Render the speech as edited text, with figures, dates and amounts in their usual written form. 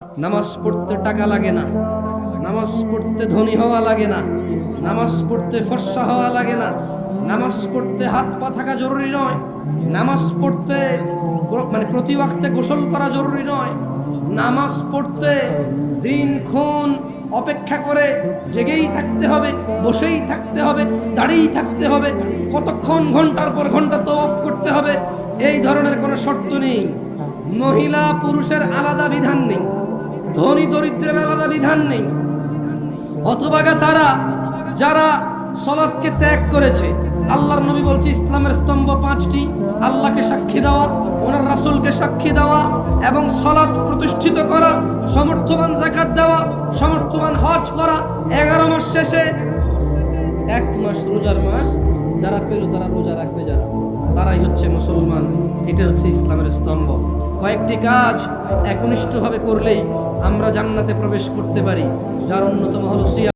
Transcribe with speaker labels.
Speaker 1: নামাজ পড়তে টাকা লাগে না, নামাজ পড়তে ধনী হওয়া লাগে না, নামাজ পড়তে ফর্সা হওয়া লাগে না, নামাজ পড়তে হাত পা থাকা জরুরি নয়, নামাজ পড়তে প্রতি ওয়াক্তে গোসল করা জরুরি নয়, নামাজ পড়তে দিনক্ষণ অপেক্ষা করে জেগেই থাকতে হবে, বসেই থাকতে হবে, দাঁড়িয়েই থাকতে হবে, কতক্ষণ ঘন্টার পর ঘন্টা তওয়াফ করতে হবে, এই ধরনের কোনো শর্ত নেই। মহিলা পুরুষের আলাদা বিধান নেই, ধনী দরিদ্রের আলাদা বিধান নেই। অথবা তারা যারা সালাতকে ত্যাগ করেছে, আল্লাহর নবী বলছে ইসলামের স্তম্ভ 5টি: আল্লাহকে সাক্ষী দেওয়া, ওনার রাসূলকে সাক্ষী দেওয়া এবং সালাত প্রতিষ্ঠিত করা, সমর্থবান যাকাত দেওয়া, সমর্থবান হজ করা, 11 মাস শেষে 1 মাস রোজার মাস যারা পেল তারা রোজা রাখবে, তারাই হচ্ছে মুসলমান। এটা হচ্ছে ইসলামের স্তম্ভ। কয়েকটি কাজ একনিষ্ঠভাবে করলেই আমরা জান্নাতে প্রবেশ করতে পারি, যার অন্যতম হলো